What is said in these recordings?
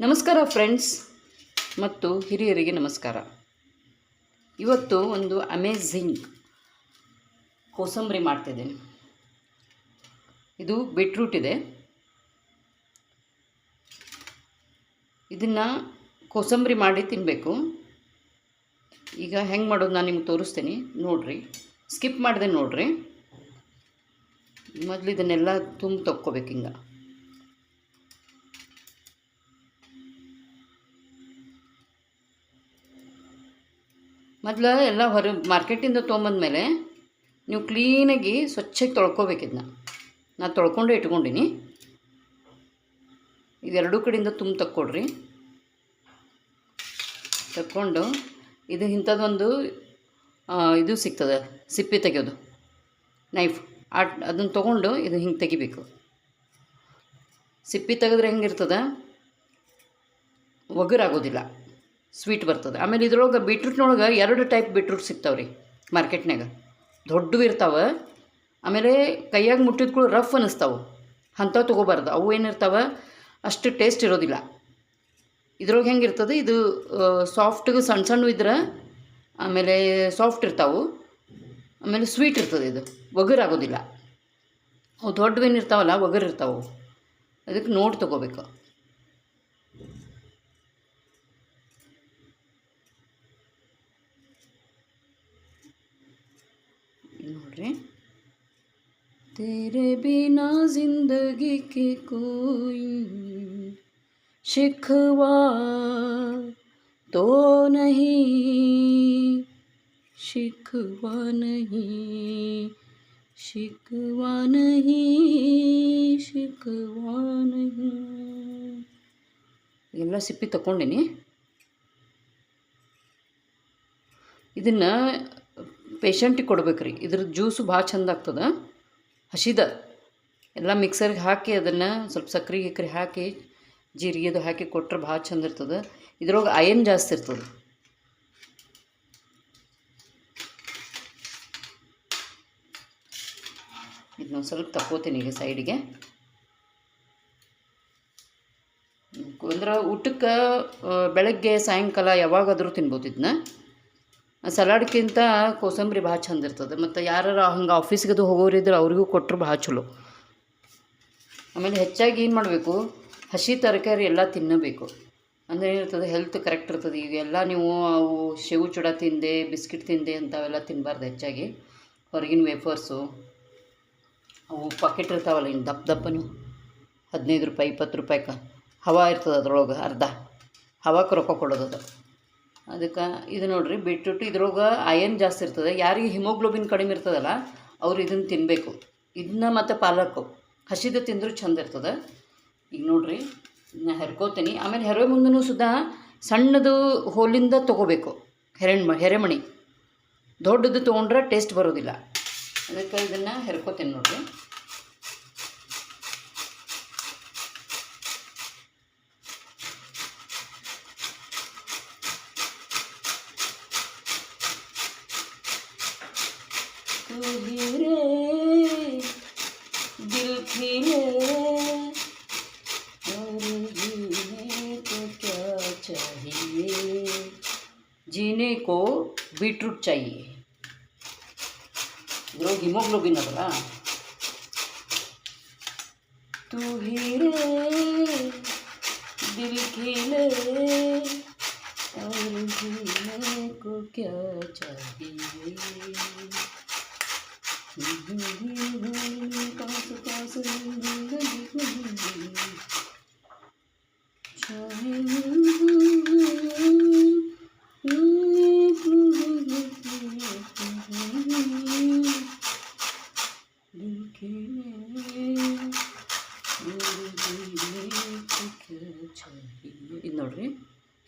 ನಮಸ್ಕಾರ ಫ್ರೆಂಡ್ಸ್ ಮತ್ತು ಹಿರಿಯರಿಗೆ ನಮಸ್ಕಾರ. ಇವತ್ತು ಒಂದು ಅಮೇಝಿಂಗ್ ಕೋಸಂಬರಿ ಮಾಡ್ತಿದ್ದೇನೆ. ಇದು ಬೀಟ್ರೂಟ್ ಇದೆ. ಇದನ್ನು ಕೋಸಂಬರಿ ಮಾಡಿ ತಿನ್ನಬೇಕು. ಈಗ ಹೆಂಗೆ ಮಾಡೋದು ನಾನು ನಿಮ್ಗೆ ತೋರಿಸ್ತೀನಿ, ನೋಡಿರಿ. ಸ್ಕಿಪ್ ಮಾಡಿದೆ ನೋಡಿರಿ. ಮೊದಲು ಇದನ್ನೆಲ್ಲ ತಕ್ಕೋಬೇಕು. ಹಿಂಗೆ ಮೊದಲು ಎಲ್ಲ ಮಾರ್ಕೆಟಿಂದ ತೊಗೊಂಬಂದ್ಮೇಲೆ ನೀವು ಕ್ಲೀನಾಗಿ ಸ್ವಚ್ಛಗೆ ತೊಳ್ಕೊಬೇಕು. ಇದನ್ನ ನಾನು ತೊಳ್ಕೊಂಡೆ ಇಟ್ಕೊಂಡಿನಿ. ಇದೆರಡೂ ಕಡೆಯಿಂದ ತಕ್ಕೊಡ್ರಿ. ತಕ್ಕೊಂಡು ಇದು ಇಂಥದ್ದೊಂದು ಇದು ಸಿಗ್ತದೆ, ಸಿಪ್ಪೆ ತೆಗೆಯೋದು ನೈಫ್. ಅದನ್ನು ತೊಗೊಂಡು ಇದು ಹಿಂಗೆ ತೆಗಿಬೇಕು. ಸಿಪ್ಪೆ ತೆಗೆದ್ರೆ ಹೆಂಗಿರ್ತದೆ, ಒಗರಾಗೋದಿಲ್ಲ, ಸ್ವೀಟ್ ಬರ್ತದೆ. ಆಮೇಲೆ ಇದ್ರೊಳಗೆ ಬೀಟ್ರೂಟ್ನೊಳಗೆ 2 ಟೈಪ್ ಬೀಟ್ರೂಟ್ ಸಿಗ್ತಾವೆ ರೀ ಮಾರ್ಕೆಟ್ನಾಗ. ದೊಡ್ಡವು ಇರ್ತಾವೆ, ಆಮೇಲೆ ಕೈಯಾಗ ಮುಟ್ಟಿದ ಕೂಡ ರಫ್ ಅನ್ನಿಸ್ತಾವೆ. ಅಂಥವು ತೊಗೋಬಾರ್ದು. ಅವು ಏನಿರ್ತಾವೆ ಅಷ್ಟು ಟೇಸ್ಟ್ ಇರೋದಿಲ್ಲ. ಇದ್ರೊಳಗೆ ಹೆಂಗಿರ್ತದೆ, ಇದು ಸಾಫ್ಟಿಗೆ ಸಣ್ಣ ಸಣ್ಣ ಇದ್ರೆ ಆಮೇಲೆ ಸಾಫ್ಟ್ ಇರ್ತಾವೆ, ಆಮೇಲೆ ಸ್ವೀಟ್ ಇರ್ತದೆ. ಇದು ಒಗರಾಗೋದಿಲ್ಲ. ಅವು ದೊಡ್ಡವೇನಿರ್ತಾವಲ್ಲ ಒಗರಿರ್ತಾವೆ. ಅದಕ್ಕೆ ನೋಡಿ ತೊಗೋಬೇಕು. ನೋಡ್ರಿ, तेरे बिना जिंदगी के कोई शिकवा तो नहीं, शिकवा नहीं, शिकवा नहीं, शिकवा नहीं. ಎಲ್ಲ ಸಿಪ್ಪಿ ತಗೊಂಡಿನಿ. ಇದನ್ನು ಪೇಷಂಟಿಗೆ ಕೊಡ್ಬೇಕ್ರಿ. ಇದ್ರ ಜ್ಯೂಸು ಭಾಳ ಚಂದ ಆಗ್ತದೆ. ಹಸಿದ ಎಲ್ಲ ಮಿಕ್ಸರ್ಗೆ ಹಾಕಿ ಅದನ್ನು ಸ್ವಲ್ಪ ಸಕ್ರೆ ಗಿಕ್ರೆ ಹಾಕಿ ಜೀರಿಗೆ ಅದು ಹಾಕಿ ಕೊಟ್ಟರೆ ಭಾಳ ಚಂದ ಇರ್ತದೆ. ಇದ್ರೊಳಗೆ ಅಯನ್ ಜಾಸ್ತಿ ಇರ್ತದೆ. ಇದನ್ನ ಸ್ವಲ್ಪ ತಕ್ಕೋತೀನಿ ಈಗ ಸೈಡಿಗೆ. ಅಂದ್ರೆ ಊಟಕ್ಕೆ ಬೆಳಗ್ಗೆ ಸಾಯಂಕಾಲ ಯಾವಾಗಾದರೂ ತಿನ್ಬೋದು. ಇದನ್ನ ಸಲಾಡ್ಕಿಂತ ಕೋಸಂಬರಿ ಭಾಳ ಚಂದ ಇರ್ತದೆ. ಮತ್ತು ಯಾರು ಹಂಗೆ ಆಫೀಸ್ಗೆ ಹೋಗೋರಿದ್ರೆ ಅವ್ರಿಗೂ ಕೊಟ್ಟರು ಭಾಳ ಚಲೋ. ಆಮೇಲೆ ಹೆಚ್ಚಾಗಿ ಏನು ಮಾಡಬೇಕು, ಹಸಿ ತರಕಾರಿ ಎಲ್ಲ ತಿನ್ನಬೇಕು. ಅಂದರೆ ಏನಿರ್ತದೆ, ಹೆಲ್ತ್ ಕರೆಕ್ಟ್ ಇರ್ತದೆ. ಈಗೆಲ್ಲ ನೀವು ಅವು ಶೇವು ಚೂಡ ತಿಂದೆ, ಬಿಸ್ಕಿಟ್ ತಿಂದೆ ಅಂಥವೆಲ್ಲ ತಿನ್ನಬಾರ್ದು ಹೆಚ್ಚಾಗಿ. ಹೊರಗಿನ ವೇಫರ್ಸು ಅವು ಪಾಕೆಟ್ ಇರ್ತಾವಲ್ಲ, ಇನ್ನು ದಪ್ಪನು 15 ರೂಪಾಯಿ 20 ರೂಪಾಯಿಗೆ ಹವಾ ಇರ್ತದೆ. ಅದ್ರೊಳಗೆ ಅರ್ಧ ಹವಾಕ್ಕೆ ರೊಕ್ಕ ಕೊಡೋದು ಅದು. ಅದಕ್ಕೆ ಇದು ನೋಡಿರಿ, ಬೀಟ್ರೂಟ್ ಇದ್ರೊಳಗೆ ಅಯನ್ ಜಾಸ್ತಿ ಇರ್ತದೆ. ಯಾರಿಗೆ ಹಿಮೋಗ್ಲೋಬಿನ್ ಕಡಿಮೆ ಇರ್ತದಲ್ಲ ಅವ್ರು ಇದನ್ನು ತಿನ್ನಬೇಕು. ಇದನ್ನ ಮತ್ತು ಪಾಲಕ್ಕು ಹಸಿದು ತಿಂದರೂ ಚಂದ ಇರ್ತದೆ. ಈಗ ನೋಡಿರಿ, ಇದನ್ನ ಹೆರ್ಕೋತೀನಿ. ಆಮೇಲೆ ಹೆರವೆ ಮುಂದೂ ಸುದಾ ಸಣ್ಣದು ಹೋಲಿಂದ ತೊಗೋಬೇಕು. ಹೆರೆಮಣಿ ದೊಡ್ಡದು ತೊಗೊಂಡ್ರೆ ಟೇಸ್ಟ್ ಬರೋದಿಲ್ಲ. ಅದಕ್ಕೆ ಇದನ್ನು ಹೆರ್ಕೋತೀನಿ ನೋಡಿರಿ. तू ही रे दिल खिले और जीने को क्या चाहिए, जीने को बीटरूट चाहिए. इधर हीमोग्लोबिन अदಲ್ಲ. तू ही रे दिल खिले और जीने को क्या चाहिए. ಇದು ನೋಡ್ರಿ,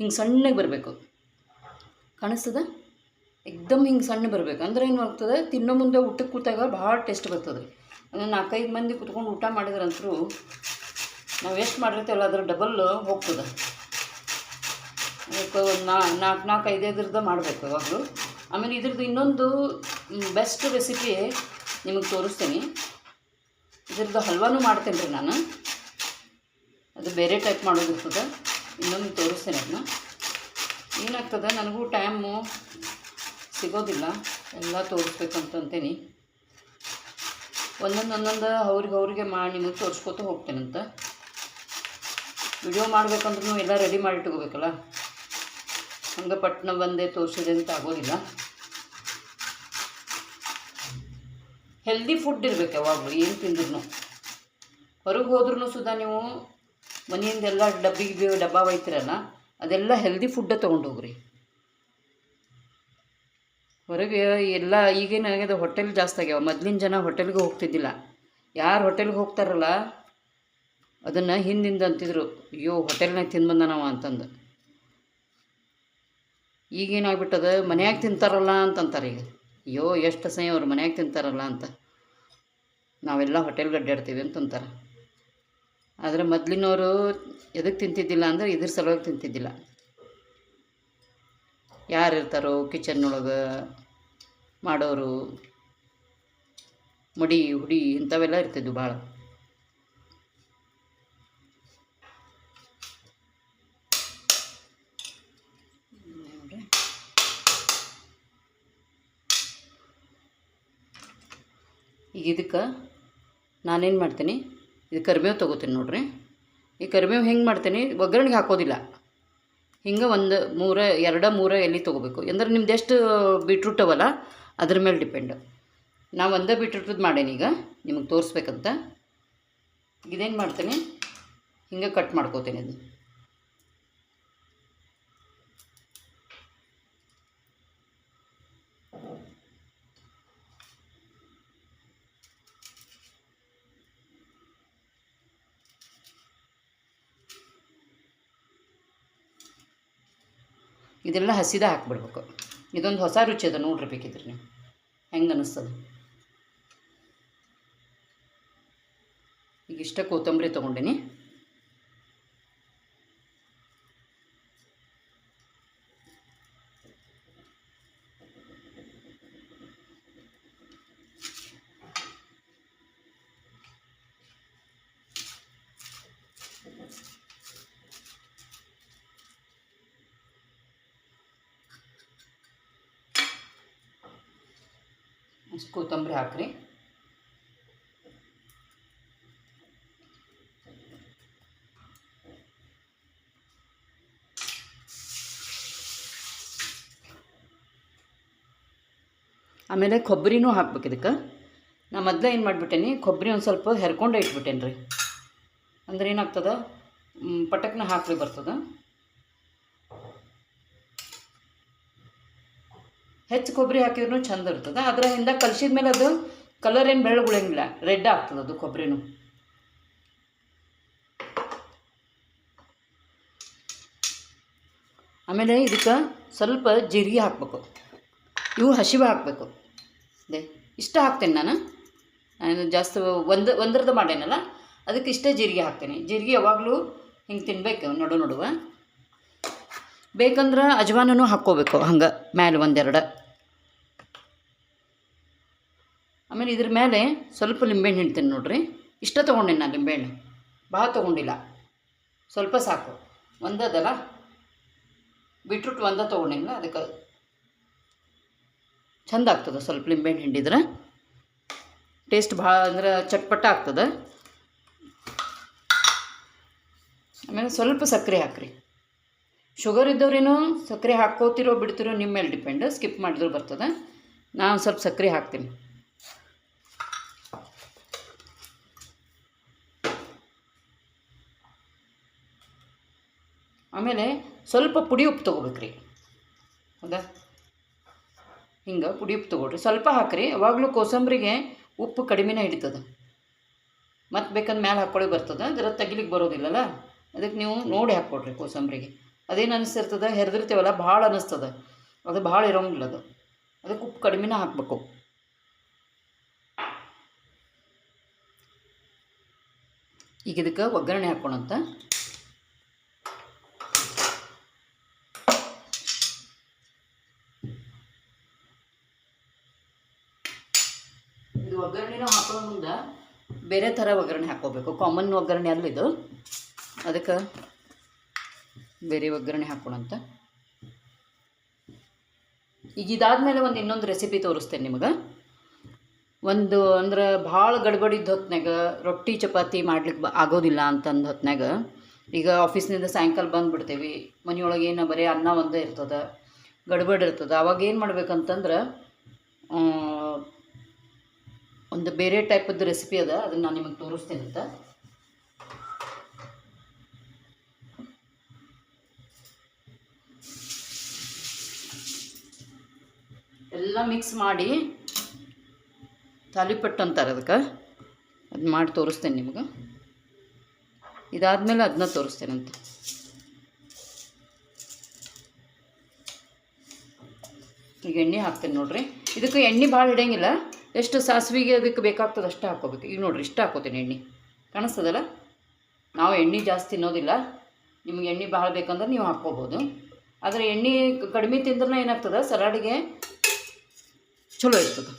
ಹಿಂಗೆ ಸಣ್ಣಗೆ ಬರಬೇಕು. ಕಾಣಿಸ್ತದ? ಎಕ್ದಮ್ ಹಿಂಗೆ ಸಣ್ಣ ಬರಬೇಕು. ಅಂದ್ರೆ ಏನು ಆಗ್ತದೆ, ತಿನ್ನೋ ಮುಂದೆ ಊಟಕ್ಕೆ ಕೂತಾಗ ಭಾಳ ಟೇಸ್ಟ್ ಬರ್ತದೆ ರೀ. ಅಂದರೆ 4-5 ಮಂದಿ ಕುತ್ಕೊಂಡು ಊಟ ಮಾಡಿದ್ರಂತರೂ ನಾವು ಎಷ್ಟು ಮಾಡಿರ್ತೀವಲ್ಲ ಅದ್ರ ಡಬಲ್ ಹೋಗ್ತದೆ. ಅದಕ್ಕೆ ಒಂದು 4-5 ಮಾಡಬೇಕು ಯಾವಾಗಲೂ. ಆಮೇಲೆ ಇದ್ರದ್ದು ಇನ್ನೊಂದು ಬೆಸ್ಟ್ ರೆಸಿಪಿ ನಿಮಗೆ ತೋರಿಸ್ತೀನಿ. ಇದ್ರದ್ದು ಹಲ್ವಾನೂ ಮಾಡ್ತೇನೆ ರೀ ನಾನು. ಅದು ಬೇರೆ ಟೈಪ್ ಮಾಡೋದಿರ್ತದೆ. ಇನ್ನೊಂದು ತೋರಿಸ್ತೇನೆ ಅದನ್ನ. ಏನಾಗ್ತದೆ, ನನಗೂ ಟೈಮು ಸಿಗೋದಿಲ್ಲ ಎಲ್ಲ ತೋರಿಸ್ಬೇಕಂತಂತೇನೆ. ಒಂದೊಂದು ಅವ್ರಿಗೆ ಮಾಡಿ ನಿಮಗೆ ತೋರಿಸ್ಕೊತ ಹೋಗ್ತೇನಂತ. ವಿಡಿಯೋ ಮಾಡ್ಬೇಕಂದ್ರೂ ಎಲ್ಲ ರೆಡಿ ಮಾಡಿ ಇಟ್ಕೋಬೇಕಲ್ಲ, ಹಂಗೆ ಪಟ್ನ ಬಂದೆ ತೋರಿಸಿದೆ ಅಂತ ಆಗೋದಿಲ್ಲ. ಹೆಲ್ದಿ ಫುಡ್ ಇರಬೇಕು ಯಾವಾಗಲೂ. ಏನು ತಿಂದ್ರೂ ಹೊರಗೆ ಹೋದ್ರೂ ಸುಧಾ ನೀವು ಮನೆಯಿಂದೆಲ್ಲ ಡಬ್ಬ ಒಯ್ತಿರಲ್ಲ, ಅದೆಲ್ಲ ಹೆಲ್ದಿ ಫುಡ್ಡೇ ತೊಗೊಂಡು ಹೋಗ್ರಿ. ಹೊರಗೆ ಎಲ್ಲ ಈಗೇನಾಗ್ಯದ, ಹೋಟೆಲ್ ಜಾಸ್ತಿ ಆಗ್ಯಾವ. ಮೊದಲಿನ ಜನ ಹೋಟೆಲ್ಗೆ ಹೋಗ್ತಿದ್ದಿಲ್ಲ. ಯಾರು ಹೋಟೆಲ್ಗೆ ಹೋಗ್ತಾರಲ್ಲ ಅದನ್ನು ಹಿಂದಿಂದ ಅಂತಿದ್ರು, ಅಯ್ಯೋ ಹೋಟೆಲ್ನಾಗ ತಿಂದು ಬಂದ ನಾವು ಅಂತಂದು. ಈಗೇನಾಗ್ಬಿಟ್ಟದ, ಮನ್ಯಾಗ ತಿಂತಾರಲ್ಲ ಅಂತಂತಾರೆ ಈಗ. ಅಯ್ಯೋ ಎಷ್ಟು ಸಹ ಅವ್ರು ಮನ್ಯಾಗ ತಿಂತಾರಲ್ಲ ಅಂತ, ನಾವೆಲ್ಲ ಹೋಟೆಲ್ಗೆ ಅಡ್ಡಾಡ್ತೀವಿ ಅಂತಂತಾರೆ. ಆದರೆ ಮೊದಲಿನವರು ಎದಕ್ಕೆ ತಿಂತಿದ್ದಿಲ್ಲ ಅಂದರೆ ಇದ್ರ ಸಲುವಾಗಿ ತಿಂತಿದ್ದಿಲ್ಲ. ಯಾರಿರ್ತಾರೋ ಕಿಚನ್ನೊಳಗೆ ಮಾಡೋರು, ಮಡಿ ಹುಡಿ ಇಂಥವೆಲ್ಲ ಇರ್ತಿದ್ವು ಭಾಳ. ಈಗ ಇದಕ್ಕೆ ನಾನೇನು ಮಾಡ್ತೀನಿ, ಇದು ಕರಿಬೇವು ತೊಗೋತೀನಿ ನೋಡಿರಿ. ಈ ಕರಿಬೇವು ಹೆಂಗೆ ಮಾಡ್ತೀನಿ, ಒಗ್ಗರಣೆಗೆ ಹಾಕೋದಿಲ್ಲ. ಹಿಂಗೆ ಒಂದು 2-3 ಎಲೆ ತೊಗೋಬೇಕು. ಅಂದ್ರೆ ನಿಮ್ದು ಎಷ್ಟು ಬೀಟ್ರೂಟ್ ಅವಲ್ಲ ಅದ್ರ ಮೇಲೆ ಡಿಪೆಂಡ್. ನಾವು ಒಂದೇ ಬೀಟ್ರೂಟದ್ದು ಮಾಡೇನಿ ಈಗ ನಿಮಗೆ ತೋರಿಸ್ಬೇಕಂತ. ಇದೇನು ಮಾಡ್ತೀನಿ, ಹಿಂಗೆ ಕಟ್ ಮಾಡ್ಕೋತೀನಿ. ಇದು ಇದೆಲ್ಲ ಹಸಿದ ಹಾಕ್ಬಿಡ್ಬೇಕು. ಇದೊಂದು ಹೊಸ ರುಚಿ ಅದ, ನೋಡಿರ್ಬೇಕಿದ್ರಿ ನೀವು ಹೆಂಗೆ ಅನ್ನಿಸ್ತದೆ. ಈಗ ಇಷ್ಟ ಕೊತ್ತಂಬರಿ ತೊಗೊಂಡಿನಿ. ಇಷ್ಟು ಕೊತ್ತಂಬರಿ ಹಾಕ್ರಿ. ಆಮೇಲೆ ಕೊಬ್ಬರಿನೂ ಹಾಕ್ಬೇಕು ಇದಕ್ಕೆ. ನಾ ಮೊದಲೇ ಏನು ಮಾಡಿಬಿಟ್ಟೇನಿ, ಕೊಬ್ಬರಿ ಒಂದು ಸ್ವಲ್ಪ ಹೆರ್ಕೊಂಡೇ ಇಟ್ಬಿಟ್ಟೇನಿ ರೀ. ಅಂದ್ರೆ ಏನಾಗ್ತದೆ, ಪಟಕ್ನ ಹಾಕಲಿ ಬರ್ತದೆ. ಹೆಚ್ಚು ಕೊಬ್ಬರಿ ಹಾಕಿದ್ರೂ ಚಂದ ಇರ್ತದೆ. ಅದರ ಹಿಂದೆ ಕಲಸಿದ ಮೇಲೆ ಅದು ಕಲರ್ ಏನು ಬೆಳ್ಳಗುಳಂಗಿಲ್ಲ, ರೆಡ್ ಆಗ್ತದೆ ಅದು ಕೊಬ್ಬರಿನೂ. ಆಮೇಲೆ ಇದಕ್ಕೆ ಸ್ವಲ್ಪ ಜೀರಿಗೆ ಹಾಕಬೇಕು. ಇವು ಹಸಿವೆ ಹಾಕಬೇಕು. ಇಷ್ಟ ಹಾಕ್ತೇನೆ ನಾನು ಜಾಸ್ತಿ ಒಂದರದ್ದು ಮಾಡೇನಲ್ಲ, ಅದಕ್ಕೆ ಇಷ್ಟೇ ಜೀರಿಗೆ ಹಾಕ್ತೇನೆ. ಜೀರಿಗೆ ಯಾವಾಗಲೂ ಹಿಂಗೆ ತಿನ್ಬೇಕು ನಡುವ. ಬೇಕಂದ್ರೆ ಅಜ್ವಾನೂ ಹಾಕ್ಕೋಬೇಕು ಹಂಗೆ ಮೇಲೆ 1-2. ಆಮೇಲೆ ಇದ್ರ ಮೇಲೆ ಸ್ವಲ್ಪ ಲಿಂಬೆಹಣ್ಣು ಹಿಂಡ್ತೀನಿ ನೋಡಿರಿ. ಇಷ್ಟ ತೊಗೊಂಡೇನಿ ನಾನು ಲಿಂಬೆಹಣ್ಣು, ಭಾಳ ತೊಗೊಂಡಿಲ್ಲ, ಸ್ವಲ್ಪ ಸಾಕು. ಒಂದದಲ್ಲ ಬೀಟ್ರೂಟ್ ತೊಗೊಂಡಿಲ್ಲ, ಅದಕ್ಕೆ ಚಂದ ಆಗ್ತದೆ. ಸ್ವಲ್ಪ ಲಿಂಬೆಹಣ್ಣು ಹಿಂಡಿದ್ರೆ ಟೇಸ್ಟ್ ಭಾಳ ಅಂದ್ರೆ ಚಟ್ಪಟ ಆಗ್ತದೆ. ಆಮೇಲೆ ಸ್ವಲ್ಪ ಸಕ್ಕರೆ ಹಾಕ್ರಿ. ಶುಗರ್ ಇದ್ದವ್ರೇನು ಸಕ್ಕರೆ ಹಾಕ್ಕೋತಿರೋ ಬಿಡ್ತಿರೋ ನಿಮ್ಮ ಮೇಲೆ ಡಿಪೆಂಡ್. ಸ್ಕಿಪ್ ಮಾಡಿದ್ರು ಬರ್ತದೆ. ನಾನು ಸ್ವಲ್ಪ ಸಕ್ಕರೆ ಹಾಕ್ತೀನಿ. ಆಮೇಲೆ ಸ್ವಲ್ಪ ಪುಡಿ ಉಪ್ಪು ತೊಗೋಬೇಕ್ರಿ. ಹೌದಾ, ಹಿಂಗೆ ಪುಡಿ ಉಪ್ಪು ತೊಗೊಳ್ರಿ. ಸ್ವಲ್ಪ ಹಾಕ್ರಿ. ಯಾವಾಗಲೂ ಕೋಸಂಬರಿಗೆ ಉಪ್ಪು ಕಡಿಮೆನೇ ಹಿಡಿತದೆ. ಮತ್ತು ಬೇಕಂದ್ರೆ ಮೇಲೆ ಹಾಕ್ಕೊಳ್ಳಿ ಬರ್ತದೆ, ಅದರ ತೆಗಿಲಿಕ್ಕೆ ಬರೋದಿಲ್ಲಲ್ಲ. ಅದಕ್ಕೆ ನೀವು ನೋಡಿ ಹಾಕ್ಕೊಡ್ರಿ ಕೋಸಂಬರಿಗೆ. ಅದೇನು ಅನ್ನಿಸ್ತಿರ್ತದೆ, ಹೆರ್ದಿರ್ತೀವಲ್ಲ ಭಾಳ ಅನ್ನಿಸ್ತದೆ, ಅದು ಭಾಳ ಇರೋಂಗಿಲ್ಲ ಅದು. ಅದಕ್ಕೆ ಉಪ್ಪು ಕಡಿಮೆನೇ ಹಾಕಬೇಕು. ಈಗ ಇದಕ್ಕೆ ಒಗ್ಗರಣೆ ಹಾಕೋಣಂತ. ಇದು ಒಗ್ಗರಣೆನೂ ಹಾಕೋ ಮುಂದೆ ಬೇರೆ ಥರ ಒಗ್ಗರಣೆ ಹಾಕ್ಕೋಬೇಕು. ಕಾಮನ್ ಒಗ್ಗರಣೆ ಅಲ್ಲ ಇದು. ಅದಕ್ಕೆ ಬೇರೆ ಒಗ್ಗರಣೆ ಹಾಕೋಣಂತ. ಈಗ ಇದಾದಮೇಲೆ ಇನ್ನೊಂದು ರೆಸಿಪಿ ತೋರಿಸ್ತೇನೆ ನಿಮಗೆ. ಅಂದ್ರೆ ಭಾಳ ಗಡ್ಬಡಿದ್ದ ಹೊತ್ನಾಗ ರೊಟ್ಟಿ ಚಪಾತಿ ಮಾಡ್ಲಿಕ್ಕೆ ಆಗೋದಿಲ್ಲ ಅಂತಂದು ಹೊತ್ನಾಗ, ಈಗ ಆಫೀಸ್ನಿಂದ ಸಾಯಂಕಾಲ ಬಂದುಬಿಡ್ತೇವೆ, ಮನೆಯೊಳಗೆ ಏನು ಬರೀ ಅನ್ನ ಒಂದೇ ಇರ್ತದೆ, ಗಡ್ಬಡಿ ಇರ್ತದೆ. ಅವಾಗ ಏನು ಮಾಡ್ಬೇಕಂತಂದ್ರೆ ಒಂದು ಬೇರೆ ಟೈಪದ್ದು ರೆಸಿಪಿ ಅದ, ಅದನ್ನು ನಾನು ನಿಮಗೆ ತೋರಿಸ್ತೇನೆ ಅಂತ. ಎಲ್ಲ ಮಿಕ್ಸ್ ಮಾಡಿ ತಾಲಿಪಟ್ಟು ಅಂತಾರೆ ಅದಕ್ಕೆ, ಅದು ಮಾಡಿ ತೋರಿಸ್ತೇನೆ ನಿಮ್ಗೆ. ಇದಾದಮೇಲೆ ಅದನ್ನ ತೋರಿಸ್ತೇನಂತ. ಈಗ ಎಣ್ಣೆ ಹಾಕ್ತೇನೆ ನೋಡಿರಿ. ಇದಕ್ಕೆ ಎಣ್ಣೆ ಭಾಳ ಹಿಡಿಯಂಗಿಲ್ಲ, ಎಷ್ಟು ಸಾಸಿವೆಗೆ ಅದಕ್ಕೆ ಬೇಕಾಗ್ತದೆ ಅಷ್ಟೇ ಹಾಕ್ಕೋಬೇಕು. ಈಗ ನೋಡಿರಿ ಇಷ್ಟ ಹಾಕ್ಕೋತೀನಿ ಎಣ್ಣೆ, ಕಾಣಿಸ್ತದಲ್ಲ. ನಾವು ಎಣ್ಣೆ ಜಾಸ್ತಿ ತಿನ್ನೋದಿಲ್ಲ, ನಿಮ್ಗೆ ಎಣ್ಣೆ ಭಾಳ ಬೇಕಂದ್ರೆ ನೀವು ಹಾಕ್ಕೋಬೋದು. ಆದರೆ ಎಣ್ಣೆ ಕಡಿಮೆ ತಿಂದ್ರೆ ಏನಾಗ್ತದೆ, ಸಲಾಡಿಗೆ ಚಲೋ ಇರ್ತದೆ.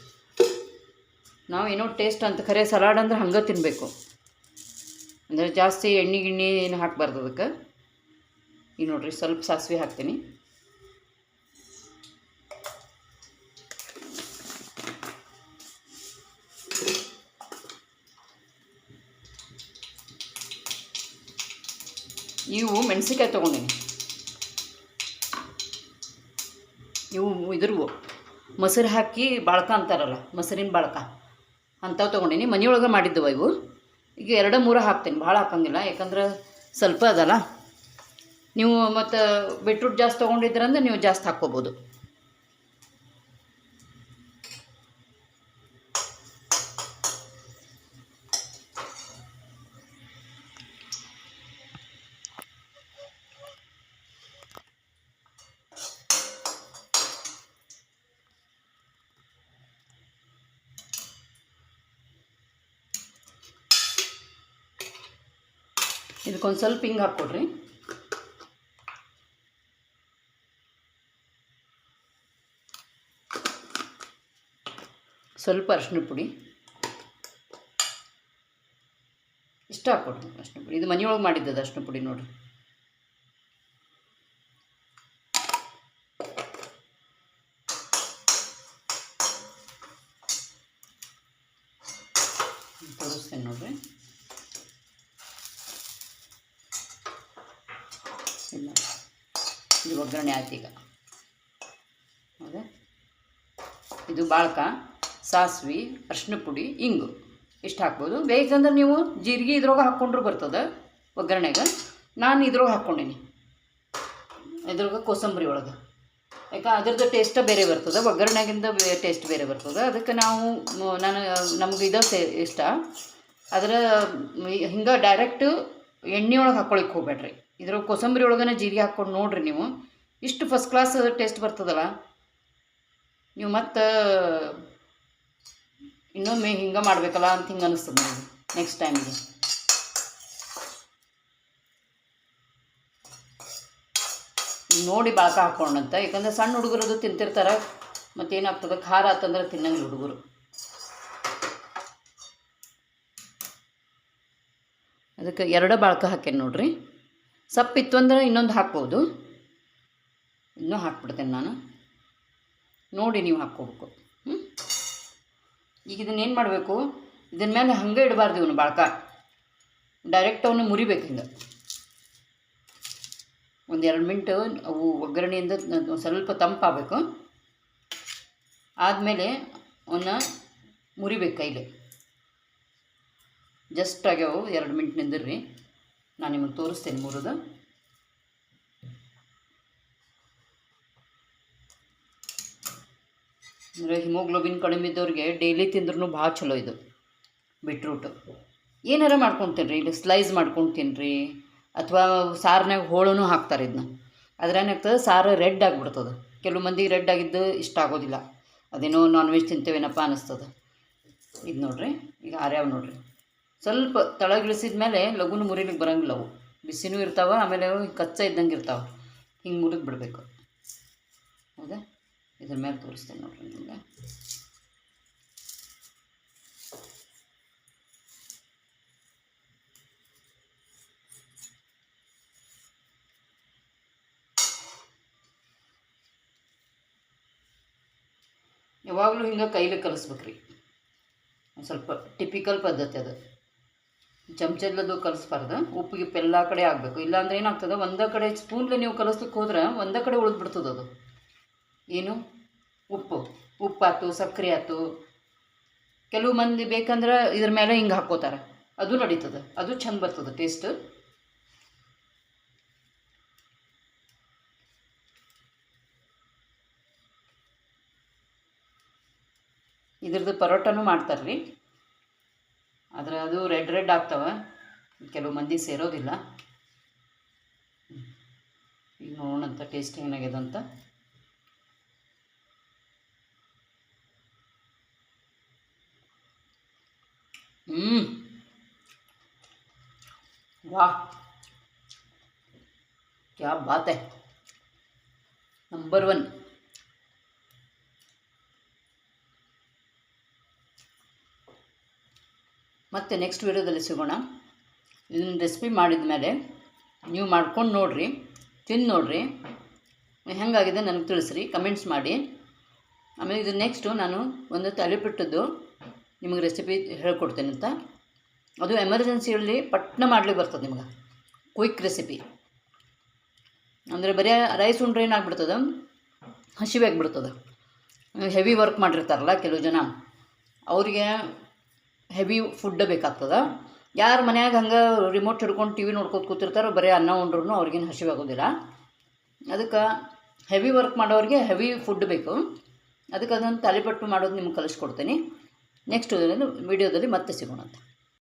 ನಾವು ಏನೋ ಟೇಸ್ಟ್ ಅಂತ, ಖರೆ ಸಲಾಡ್ ಅಂದ್ರೆ ಹಂಗೆ ತಿನ್ನಬೇಕು, ಅಂದರೆ ಜಾಸ್ತಿ ಎಣ್ಣೆ ಗಿಣ್ಣೆ ಏನು ಹಾಕಬಾರ್ದು ಅದಕ್ಕೆ. ಈಗ ನೋಡಿರಿ ಸ್ವಲ್ಪ ಸಾಸಿವೆ ಹಾಕ್ತೀನಿ. ಇವು ಮೆಣಸಿನ್ಕಾಯಿ ತೊಗೊಂಡಿನಿ, ಇವು ಇದ್ರವು ಮೊಸರು ಹಾಕಿ ಬಾಳ್ಕ ಅಂತಾರಲ್ಲ, ಮೊಸರಿನ ಬಾಳ್ಕ ಅಂಥವು ತೊಗೊಂಡಿನಿ. ಮನೆಯೊಳಗೆ ಮಾಡಿದ್ದವ ಇವು. ಈಗ 2-3 ಹಾಕ್ತೀನಿ, ಭಾಳ ಹಾಕಂಗಿಲ್ಲ, ಯಾಕಂದ್ರೆ ಸ್ವಲ್ಪ ಅದಲ್ಲ. ನೀವು ಮತ್ತು ಬೀಟ್ರೂಟ್ ಜಾಸ್ತಿ ತೊಗೊಂಡಿದ್ರಂದ್ರೆ ನೀವು ಜಾಸ್ತಿ ಹಾಕ್ಕೋಬೋದು. ಇದಕ್ಕೊಂದು ಸ್ವಲ್ಪ ಹಿಂಗೆ ಹಾಕ್ಕೊಡ್ರಿ. ಸ್ವಲ್ಪ ಅರಿಶಿನ ಪುಡಿ ಇಷ್ಟ ಹಾಕ್ಕೊಡ್ರಿ. ಅರಿಶಿನ ಪುಡಿ ಇದು ಮನೆಯೊಳಗೆ ಮಾಡಿದ್ದದು ಅರಿಶಿನ ಪುಡಿ ನೋಡಿರಿ. ತೋರಿಸ್ತೇನೆ ನೋಡಿರಿ. ಇಲ್ಲ, ಇದು ಒಗ್ಗರಣೆ ಆಯ್ತು. ಈಗ ಹೌದಾ, ಇದು ಬಾಳ್ಕ, ಸಾಸಿವೆ, ಅರಿಶಿನ ಪುಡಿ, ಇಂಗು ಇಷ್ಟು ಹಾಕ್ಬೋದು. ಬೇಕಂದ್ರೆ ನೀವು ಜೀರಿಗೆ ಇದ್ರೊಳಗೆ ಹಾಕ್ಕೊಂಡ್ರು ಬರ್ತದೆ ಒಗ್ಗರಣೆಗೆ. ನಾನು ಇದ್ರೊಳಗೆ ಹಾಕ್ಕೊಂಡೀನಿ, ಇದ್ರೊಳಗೆ ಕೋಸಂಬರಿ ಒಳಗೆ. ಯಾಕೆ ಅದ್ರದ್ದು ಟೇಸ್ಟ ಬೇರೆ ಬರ್ತದೆ, ಒಗ್ಗರಣೆಗಿಂತ ಟೇಸ್ಟ್ ಬೇರೆ ಬರ್ತದೆ. ಅದಕ್ಕೆ ನಮ್ಗೆ ಇದು ಇಷ್ಟ. ಅದರ ಹಿಂಗೆ ಡೈರೆಕ್ಟು ಎಣ್ಣೆ ಒಳಗೆ ಹಾಕ್ಕೊಳಿಕ್ಕೆ ಹೋಗ್ಬೇಡ್ರಿ. ಇದ್ರೊಳಗೆ ಕೋಸಂಬರಿ ಒಳಗನೆ ಜೀರಿಗೆ ಹಾಕ್ಕೊಂಡು ನೋಡಿರಿ ನೀವು, ಇಷ್ಟು ಫಸ್ಟ್ ಕ್ಲಾಸ್ ಟೇಸ್ಟ್ ಬರ್ತದಲ್ಲ. ನೀವು ಮತ್ತು ಇನ್ನೊಮ್ಮೆ ಹಿಂಗೆ ಮಾಡಬೇಕಲ್ಲ ಅಂತ ಹಿಂಗೆ ಅನ್ನಿಸ್ತದೆ ನನಗೆ ನೆಕ್ಸ್ಟ್ ಟೈಮಿಗೆ. ನೋಡಿ ಬಾಳ್ಕ ಹಾಕ್ಕೊಂಡಂತ, ಯಾಕಂದರೆ ಸಣ್ಣ ಹುಡುಗರದು ತಿಂತಿರ್ತಾರೆ, ಮತ್ತೇನಾಗ್ತದೆ ಖಾರ ಆತಂದ್ರೆ ತಿನ್ನಂಗಿಲ್ಲ ಹುಡುಗರು. ಅದಕ್ಕೆ 2 ಬಾಳ್ಕ ಹಾಕೇನಿ ನೋಡಿರಿ. ಸಪ್ಪಿತ್ತು ಅಂದ್ರೆ ಇನ್ನೊಂದು ಹಾಕ್ಬೋದು, ಇನ್ನೂ ಹಾಕ್ಬಿಡ್ತೇನೆ ನಾನು. ನೋಡಿ ನೀವು ಹಾಕ್ಕೋಬೇಕು. ಈಗ ಇದನ್ನೇನು ಮಾಡಬೇಕು, ಇದನ್ನ ಮೇಲೆ ಹಂಗೆ ಇಡಬಾರ್ದು. ಇವನು ಬಾಳ್ಕ ಡೈರೆಕ್ಟ್ ಅವನು ಮುರಿಬೇಕು. ಹಿಂಗೆ 1-2 ಮಿನಿಟ್ ಅವು ಒಗ್ಗರಣೆಯಿಂದ ಸ್ವಲ್ಪ ತಂಪಾಗಬೇಕು. ಆದಮೇಲೆ ಅವನ್ನ ಮುರಿಬೇಕು ಕೈಲಿ. ಜಸ್ಟ್ ಆಗ್ಯಾವು, 2 ಮಿನಿಟ್ ನಿಂದಿರ್ರಿ, ನಾನು ನಿಮಗೆ ತೋರಿಸ್ತೇನೆ ಮುರಿದು. ಅಂದರೆ ಹಿಮೋಗ್ಲೋಬಿನ್ ಕಡಿಮೆ ಇದ್ದವ್ರಿಗೆ ಡೈಲಿ ತಿಂದ್ರೂ ಭಾಳ ಚಲೋ ಇದು ಬೀಟ್ರೂಟು. ಏನಾರ ಮಾಡ್ಕೊಂಡು ತಿನ್ನಿರಿ, ಇಲ್ಲಿ ಸ್ಲೈಸ್ ಮಾಡ್ಕೊಂಡು ತಿನ್ನಿರಿ, ಅಥವಾ ಸಾರಿನಾಗ ಹೋಳೂ ಹಾಕ್ತಾರೆ ಇದನ್ನ. ಅದ್ರೇನಾಗ್ತದೆ, ಸಾರು ರೆಡ್ ಆಗಿಬಿಡ್ತದೆ. ಕೆಲವು ಮಂದಿಗೆ ರೆಡ್ ಆಗಿದ್ದು ಇಷ್ಟ ಆಗೋದಿಲ್ಲ, ಅದೇನೋ ನಾನ್ ವೆಜ್ ತಿಂತೇವೇನಪ್ಪ ಅನ್ನಿಸ್ತದೆ. ಇದು ನೋಡಿರಿ, ಈಗ ಆರ್ಯಾವ ನೋಡಿರಿ. ಸ್ವಲ್ಪ ತಳಗಿಳಿಸಿದ ಮೇಲೆ ಲಘುನು ಮುರಿಲಿಕ್ಕೆ ಬರೋಂಗಿಲ್ಲ. ಅವು ಬಿಸಿನೂ ಇರ್ತಾವೆ, ಆಮೇಲೆ ಅವು ಕಚ್ಚಾ ಇದ್ದಂಗೆ ಇರ್ತಾವೆ. ಹಿಂಗೆ ಮುರಿದು ಬಿಡಬೇಕು. ಹೌದಾ, ಇದ್ರ ಮೇಲೆ ತೋರಿಸ್ತೇನೆ ನೋಡಿರಿ ನಿಮಗೆ. ಯಾವಾಗಲೂ ಹಿಂಗೆ ಕೈಲಿ ಕಲಿಸ್ಬೇಕ್ರಿ. ಒಂದು ಸ್ವಲ್ಪ ಟಿಪಿಕಲ್ ಪದ್ಧತಿ ಅದು. ಚಮಚದಲ್ಲದು ಕಲಿಸ್ಬಾರ್ದು. ಉಪ್ಪಿಗೆ ಎಲ್ಲ ಕಡೆ ಆಗಬೇಕು. ಇಲ್ಲಾಂದ್ರೆ ಏನಾಗ್ತದೆ, ಒಂದೇ ಕಡೆ ಸ್ಪೂನ್ಲೆ ನೀವು ಕಲಿಸ್ಲಿಕ್ಕೆ ಹೋದ್ರೆ ಒಂದೇ ಕಡೆ ಉಳಿದ್ಬಿಡ್ತದೆ ಅದು. ಏನು ಉಪ್ಪಾಯ್ತು, ಸಕ್ಕರೆ ಆಯ್ತು. ಕೆಲವು ಮಂದಿ ಬೇಕಂದ್ರೆ ಇದ್ರ ಮೇಲೆ ಹಿಂಗೆ ಹಾಕ್ಕೋತಾರೆ, ಅದು ನಡೀತದೆ, ಅದು ಚಂದ ಬರ್ತದೆ ಟೇಸ್ಟ್. ಇದ್ರದ್ದು ಪರೋಟನೂ ಮಾಡ್ತಾರ್ರಿ, ಆದರೆ ಅದು ರೆಡ್ ಆಗ್ತವೆ, ಕೆಲವು ಮಂದಿ ಸೇರೋದಿಲ್ಲ. ಈಗ ನೋಡೋಣಂತ ಟೇಸ್ಟ್ ಏನಾಗಿದೆ ಅಂತ. वाह क्या बात है, नंबर 1. ಮತ್ತೆ ನೆಕ್ಸ್ಟ್ ವಿಡಿಯೋದಲ್ಲಿ ಸಿಗೋಣ. ಇದನ್ನ ರೆಸಿಪಿ ಮಾಡಿದ ಮೇಲೆ ನೀವು ಮಾಡ್ಕೊಂಡು ನೋಡಿರಿ, ತಿಂದು ನೋಡಿರಿ, ಹೆಂಗಾಗಿದೆ ನನಗೆ ತಿಳಿಸ್ರಿ, ಕಮೆಂಟ್ಸ್ ಮಾಡಿ. ಆಮೇಲೆ ಇದು ನೆಕ್ಸ್ಟು ನಾನು ಒಂದು ತಾಲಿಪಟ್ಟದ್ದು ನಿಮಗೆ ರೆಸಿಪಿ ಹೇಳ್ಕೊಡ್ತೇನೆ ಅಂತ. ಅದು ಎಮರ್ಜೆನ್ಸಿಯಲ್ಲಿ ಪಟ್ನ ಮಾಡ್ಲಿಕ್ಕೆ ಬರ್ತದೆ ನಿಮ್ಗೆ, ಕ್ವಿಕ್ ರೆಸಿಪಿ. ಅಂದರೆ ಬರೀ ರೈಸ್ ಉಂಡ್ರೆ ಏನಾಗ್ಬಿಡ್ತದೆ, ಹಸಿವೆ ಆಗಿಬಿಡ್ತದೆ. ಹೆವಿ ವರ್ಕ್ ಮಾಡಿರ್ತಾರಲ್ಲ ಕೆಲವು ಜನ, ಅವರಿಗೆ ಹೆವಿ ಫುಡ್ ಬೇಕಾಗ್ತದೆ. ಯಾರು ಮನ್ಯಾಗ ಹಂಗೆ ರಿಮೋಟ್ ಹಿಡ್ಕೊಂಡು ಟಿ ವಿ ನೋಡ್ಕೊತ ಕೂತಿರ್ತಾರೋ ಬರೀ ಅನ್ನ ಉಂಡ್ರೂ ಅವ್ರಿಗೇನು ಹಸಿವೆ ಆಗೋದಿಲ್ಲ. ಅದಕ್ಕೆ ಹೆವಿ ವರ್ಕ್ ಮಾಡೋರಿಗೆ ಹೆವಿ ಫುಡ್ ಬೇಕು. ಅದಕ್ಕೆ ಅದನ್ನು ತಾಲಿಪಟ್ಟು ಮಾಡೋದು ನಿಮ್ಗೆ ಕಲಿಸ್ಕೊಡ್ತೀನಿ. ನೆಕ್ಸ್ಟ್ ವಿಡಿಯೋದಲ್ಲಿ ಮತ್ತೆ ಸಿಗೋಣ ಅಂತ.